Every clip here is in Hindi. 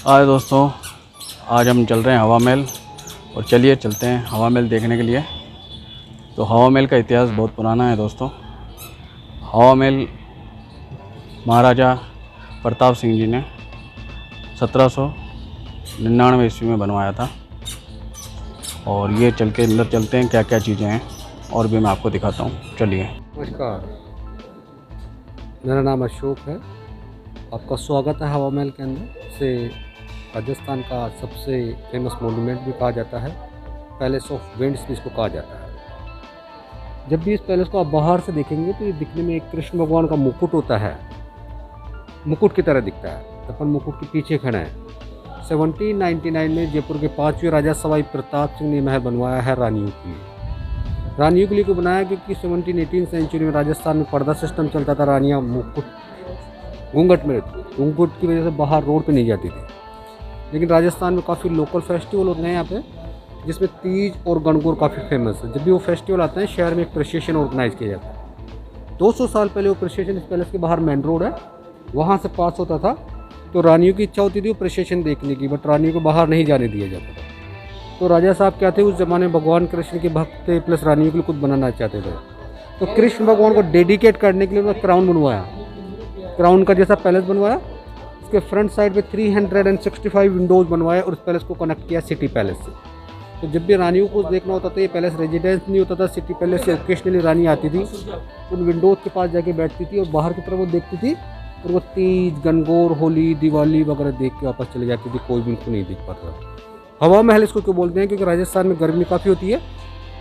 आज दोस्तों, आज हम चल रहे हैं हवा महल। और चलिए चलते हैं हवा महल देखने के लिए। तो हवा महल का इतिहास बहुत पुराना है दोस्तों। हवा महल महाराजा प्रताप सिंह जी ने 1799 ईस्वी में बनवाया था। और ये चल के अंदर चलते हैं, क्या क्या चीज़ें हैं और भी मैं आपको दिखाता हूँ। चलिए। नमस्कार, मेरा नाम अशोक है। आपका स्वागत है हवा महल के अंदर। से राजस्थान का सबसे फेमस मोन्यूमेंट भी कहा जाता है, पैलेस ऑफ विंड्स भी इसको कहा जाता है। जब भी इस पैलेस को आप बाहर से देखेंगे तो ये दिखने में एक कृष्ण भगवान का मुकुट होता है, मुकुट की तरह दिखता है। अपन मुकुट के पीछे खड़े हैं। 1799 में जयपुर के 5वें राजा सवाई प्रताप सिंह ने महल बनवाया है रानियों के लिए। रानियों के लिए को बनाया क्योंकि 17-18 सेंचुरी में राजस्थान में पर्दा सिस्टम चलता था। रानियाँ मुकुट घूंघट में रहती थी, घूंघट की वजह से बाहर रोड पे नहीं जाती थी। लेकिन राजस्थान में काफ़ी लोकल फेस्टिवल होते हैं यहाँ पे, जिसमें तीज और गणगौर काफ़ी फेमस है। जब भी वो फेस्टिवल आते हैं, शहर में एक प्रोसेशन ऑर्गेनाइज किया जाता है। 200 साल पहले वो प्रोसेशन इस पैलेस के बाहर मेन रोड है, वहाँ से पास होता था। तो रानियों की इच्छा होती थी वो प्रोसेशन देखने की, बट रानियों को बाहर नहीं जाने दिया जाता था। तो राजा साहब क्या थे, उस ज़माने में भगवान कृष्ण के भक्त थे, प्लस रानियों के लिए कुछ बनाना चाहते थे। तो कृष्ण भगवान को डेडिकेट करने के लिए उन्होंने क्राउन बनवाया, क्राउन का जैसा पैलेस बनवाया। उसके फ्रंट साइड पे 365 विंडोज़ बनवाए और उस पैलेस को कनेक्ट किया सिटी पैलेस से। तो जब भी रानियों को देखना होता था, ये पैलेस रेजिडेंस नहीं होता था, सिटी पैलेस से ओकेशनली रानी आती थी, उन विंडोज़ के पास जाके बैठती थी और बाहर की तरफ वो देखती थी और वो तीज, गणगौर, होली, दिवाली वगैरह देख के वापस चली जाती थी। कोई भी उनको नहीं दिख पाता था। हवा महल इसको क्यों बोलते हैं, क्योंकि राजस्थान में गर्मी काफ़ी होती है,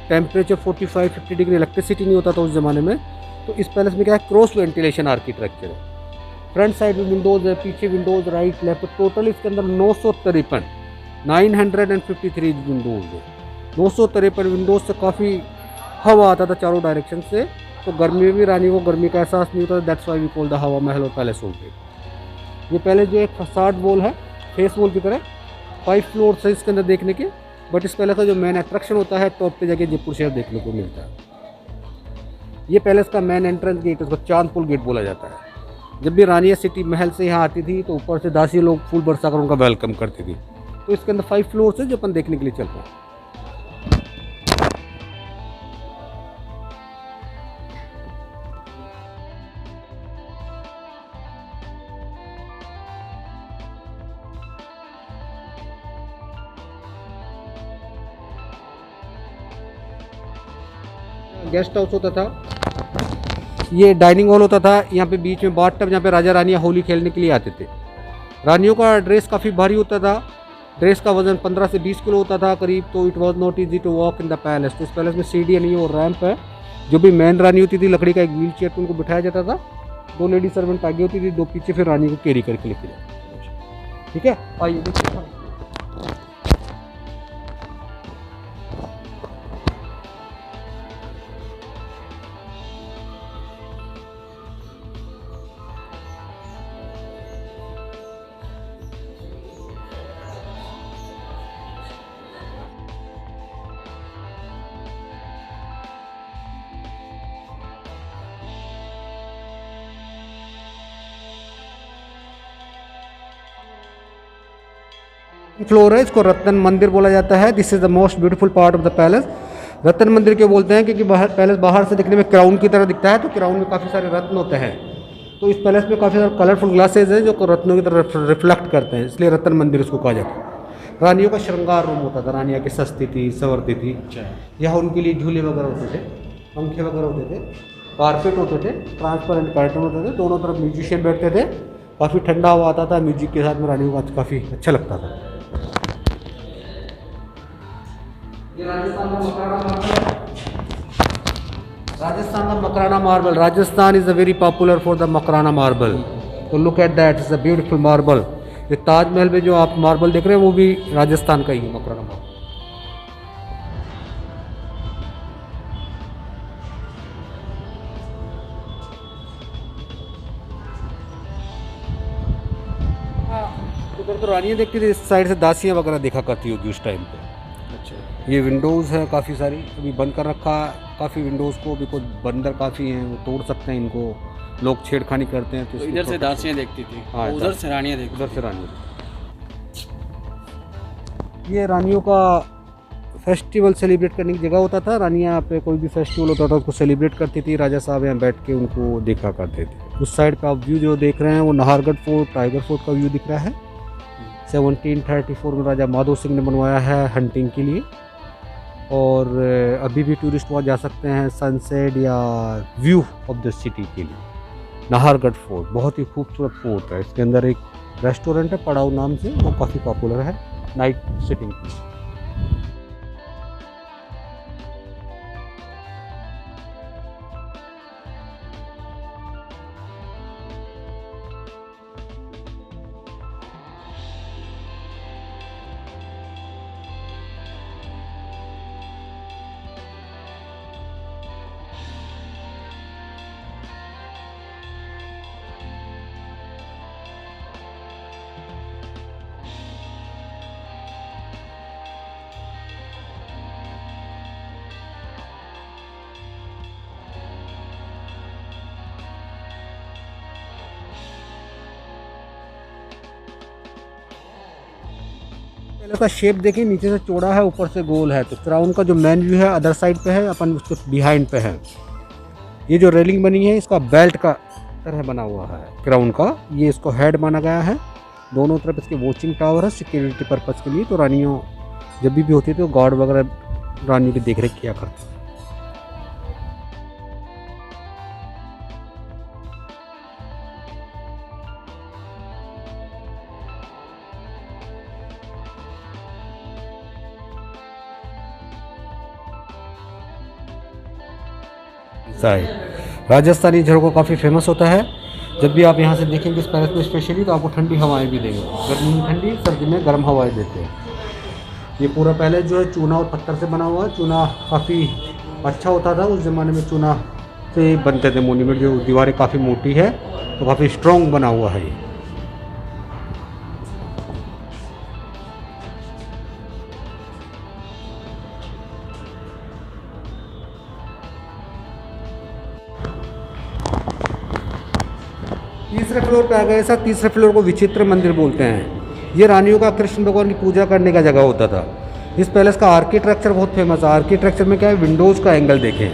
टेम्परेचर 45-50 डिग्री, इलेक्ट्रिसिटी नहीं होता था उस ज़माने में। तो इस पैलेस में क्या है, क्रॉस वेंटिलेशन आर्किटेक्चर है। फ्रंट साइड में विंडोज़ है, पीछे विंडोज़, राइट लेफ्ट, टोटल इसके अंदर 953 विंडोज़ है। 953 विंडोज़ से काफ़ी हवा आता था चारों डायरेक्शन से। तो गर्मी में भी रानी को गर्मी का एहसास नहीं होता। That's why we call the Hawa Mahal और पैलेस ऑफ विंड। ये पैलेस जो एक फसाड वॉल है, फेस वॉल की तरह, 5 फ्लोर है इसके अंदर देखने के। बट इस पैलेस का जो मेन अट्रैक्शन होता है, टॉप पे जाके जयपुर शहर देखने को मिलता है। ये पैलेस का मेन एंट्रेंस गेट, उसको चांदपुल गेट बोला जाता है। जब भी रानियाँ सिटी महल से यहाँ आती थी तो ऊपर से दासी लोग फूल बरसा कर उनका वेलकम करती थी। तो इसके अंदर 5 फ्लोर है जो अपन देखने के लिए चल रहे हैं। गेस्ट हाउस होता था, ये डाइनिंग हॉल होता था, यहाँ पे बीच में बाथ टब, जहाँ पे राजा रानियाँ होली खेलने के लिए आते थे। रानियों का ड्रेस काफ़ी भारी होता था, ड्रेस का वजन 15 से 20 किलो होता था करीब। तो it was not easy to walk in the palace. तो इस पैलेस में सीढ़ी नहीं और रैंप है। जो भी मेन रानी होती थी, लकड़ी का एक व्हील चेयर पर उनको बिठाया जाता था। 2 लेडी सर्वेंट आगे होती थी, 2 पीछे, फिर रानी को कैरी करके लेके जाते। ठीक है, आइए देखिए। फ्लोर है, इसको रत्न मंदिर बोला जाता है। This is the most beautiful part of the palace. Ratna Mandir क्यों बोलते हैं, क्योंकि पैलेस बाहर से दिखने में क्राउन की तरह दिखता है। तो क्राउन में काफ़ी सारे रत्न होते हैं। तो इस पैलेस में काफ़ी सारे कलरफुल ग्लासेज हैं जो रत्नों की तरह रिफ्लेक्ट करते हैं, इसलिए रत्न मंदिर इसको कहा जाता है। रानियों का श्रृंगार रूम होता था, रानियाँ की सस्ती थी, संवरती थी। यहाँ उनके लिए झूले वगैरह होते थे, पंखे वगैरह होते थे, कारपेट होते थे, ट्रांसपेरेंट कर्टन होते थे, दोनों तरफ म्यूजिशियन बैठते थे, काफ़ी ठंडा हवा आता था। म्यूजिक के साथ में रानियों को काफ़ी अच्छा लगता था। ये राजस्थान का मकराना मार्बल है। राजस्थान का Makrana marble, Rajasthan is a very popular for the Makrana marble. तो look at that, is a beautiful marble. ये ताजमहल में जो आप मार्बल देख रहे हैं वो भी राजस्थान का ही है, मकराना मार्बल। तो रानियाँ देखती थी, इस साइड से दासियाँ वगैरह देखा करती होगी उस टाइम पे। अच्छा, ये विंडोज़ है काफ़ी सारी, अभी बंद कर रखा काफ़ी विंडोज़ को। अभी कुछ बंदर काफ़ी हैं, वो तोड़ सकते हैं इनको, लोग छेड़खानी करते हैं। तो इधर से दासियाँ देखती थी, हाँ, उधर से रानियाँ देखती, उधर से रानियाँ। ये रानियों का फेस्टिवल सेलिब्रेट करने की जगह होता था। रानियाँ यहाँ पे कोई भी फेस्टिवल होता था उसको सेलिब्रेट करती थी, राजा साहब यहाँ बैठ के उनको देखा करते थे। उस साइड पे आप व्यू जो देख रहे हैं वो नाहरगढ़ फोर्ट, टाइगर फोर्ट का व्यू दिख रहा है। 1734 में राजा माधो सिंह ने बनवाया है हंटिंग के लिए, और अभी भी टूरिस्ट वहाँ जा सकते हैं सनसेट या व्यू ऑफ द सिटी के लिए। नाहरगढ़ फोर्ट बहुत ही खूबसूरत फोर्ट है। इसके अंदर एक रेस्टोरेंट है पड़ाव नाम से, वो काफ़ी पॉपुलर है नाइट सिटिंग की। पहले का शेप देखिए, नीचे से चौड़ा है ऊपर से गोल है। तो क्राउन का जो मेन व्यू है अदर साइड पे है, अपन उसके बिहाइंड पे है। ये जो रेलिंग बनी है इसका बेल्ट का तरह बना हुआ है क्राउन का, ये इसको हेड माना गया है। दोनों तरफ इसके वॉचिंग टावर है सिक्योरिटी पर्पज़ के लिए। तो रानियों जब भी होती थी तो गार्ड वगैरह रानी की देख रेख किया करते। राजस्थानी झरोखा काफ़ी फेमस होता है। जब भी आप यहाँ से देखेंगे इस पैलेस में स्पेशली, तो आपको ठंडी हवाएं भी देंगे। गर्मी में ठंडी, सर्दी में गर्म हवाएं देते हैं। ये पूरा पैलेस जो है चूना और पत्थर से बना हुआ है। चूना काफ़ी अच्छा होता था उस ज़माने में, चूना से बनते थे मोन्यूमेंट। जो दीवारें काफ़ी मोटी है तो काफ़ी स्ट्रॉन्ग बना हुआ है ये। तीसरे फ्लोर पे आ गए सर। तीसरे फ्लोर को विचित्र मंदिर बोलते हैं। ये रानियों का कृष्ण भगवान की पूजा करने का जगह होता था। इस पैलेस का आर्किटेक्चर बहुत फेमस है। आर्किटेक्चर में क्या है, विंडोज़ का एंगल देखें,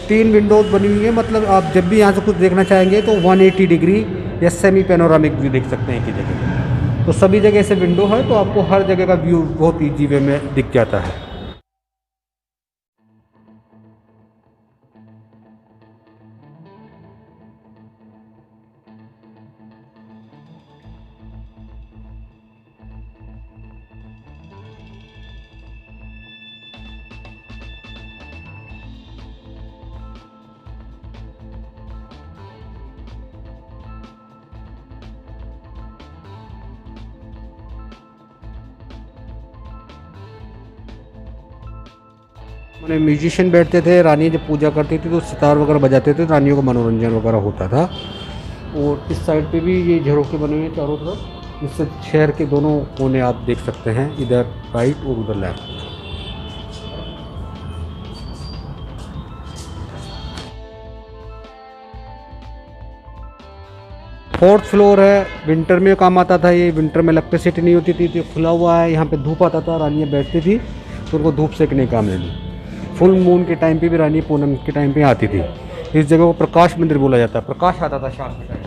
3 विंडोज़ बनी हुई है। मतलब आप जब भी यहाँ से कुछ देखना चाहेंगे तो 180 डिग्री या सेमी पैनोरामिक व्यू देख सकते हैं एक ही जगह। तो सभी जगह ऐसे विंडो है तो आपको हर जगह का व्यू बहुत ईजी वे में दिख जाता है। मैंने म्यूजिशियन बैठते थे, रानी जब पूजा करती थी तो सितार वगैरह बजाते थे, रानियों का मनोरंजन वगैरह होता था। और इस साइड पे भी ये झरोखे बने हुए हैं चारों तरफ, जिससे शहर के दोनों कोने आप देख सकते हैं, इधर राइट और उधर लेफ्ट। फोर्थ फ्लोर है। विंटर में काम आता था ये। विंटर में इलेक्ट्रिसिटी नहीं होती थी तो खुला हुआ है। यहाँ पे धूप आता था, रानियाँ बैठती थी तो उनको धूप सेकने का काम नहीं। फुल मून के टाइम पे भी रानी पूनम के टाइम पे आती थी। इस जगह को प्रकाश मंदिर बोला जाता है। प्रकाश आता था शाम के टाइम।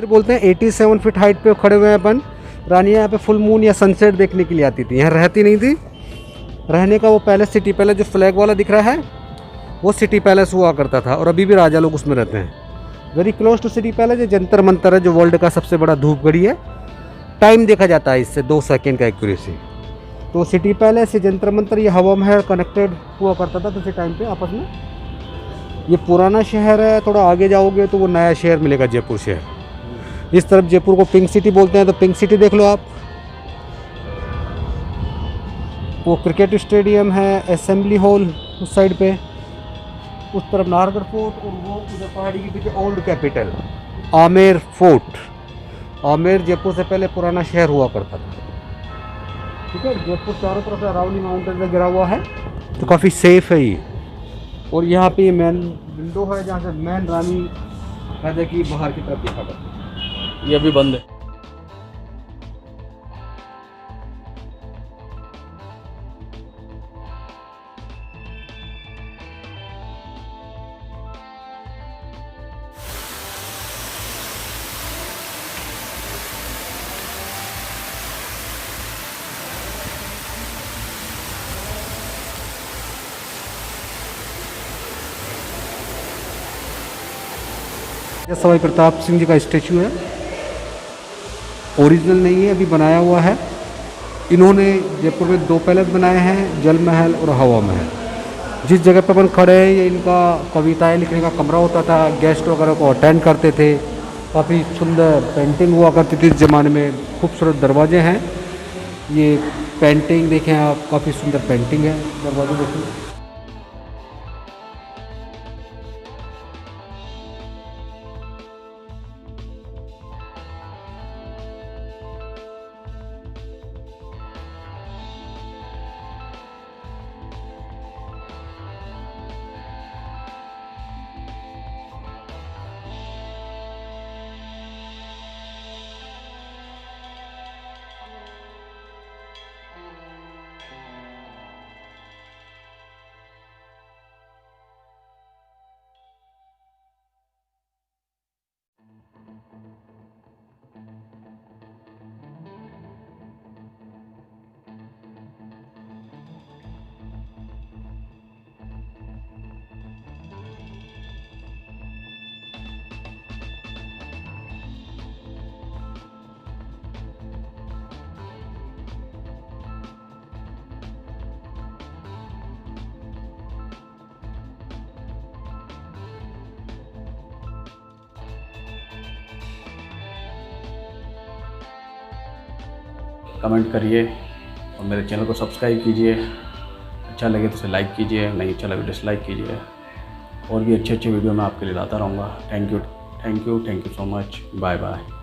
बोलते हैं 87 फीट हाइट पे खड़े हुए हैं अपन। रानियाँ यहाँ पे फुल मून या सनसेट देखने के लिए आती थी। यहाँ रहती नहीं थी। रहने का वो पैलेस, सिटी पैलेस जो फ्लैग वाला दिख रहा है वो सिटी पैलेस हुआ करता था, और अभी भी राजा लोग उसमें रहते हैं। Very close to city palace ये जंतर मंतर है, जो वर्ल्ड का सबसे बड़ा धूप घड़ी है। टाइम देखा जाता है इससे 2 सेकेंड का एक्यूरेसी। तो सिटी पैलेस ये जंतर मंतर ये हवा महल कनेक्टेड हुआ करता था किसी टाइम पे आपस में। ये पुराना शहर है। थोड़ा आगे जाओगे तो वो नया शहर मिलेगा, जयपुर शहर। इस तरफ जयपुर को पिंक सिटी बोलते हैं, तो पिंक सिटी देख लो आप। वो क्रिकेट स्टेडियम है, असेंबली हॉल उस साइड पे। उस तरफ नाहरगढ़ फोर्ट, और वो उधर पहाड़ी के पीछे old capital Amer fort. Amer Jaipur से पहले पुराना शहर हुआ करता था। ठीक है, जयपुर चारों तरफ से अरावली माउंटेन से घिरा हुआ है, तो काफ़ी सेफ है ये। और यहाँ पे मेन विंडो है जहाँ से मेन रानी राजा की बाहर की तरफ देखा करती है। ये अभी बंद है। ये सवाई प्रताप सिंह जी का स्टेचू है, ओरिजिनल नहीं है, अभी बनाया हुआ है। इन्होंने जयपुर में 2 पैलेस बनाए हैं, जल महल और हवा महल। जिस जगह पर अपन खड़े हैं ये इनका कविताएं लिखने का कमरा होता था, गेस्ट वगैरह को अटेंड करते थे। काफ़ी सुंदर पेंटिंग हुआ करती थी इस ज़माने में। खूबसूरत दरवाजे हैं, ये पेंटिंग देखें आप, काफ़ी सुंदर पेंटिंग है, दरवाजे देखें। कमेंट करिए और मेरे चैनल को सब्सक्राइब कीजिए। अच्छा लगे तो इसे लाइक कीजिए, नहीं अच्छा लगे डिसलाइक कीजिए। और भी अच्छे अच्छे वीडियो मैं आपके लिए लाता रहूँगा। Thank you so much. Bye bye.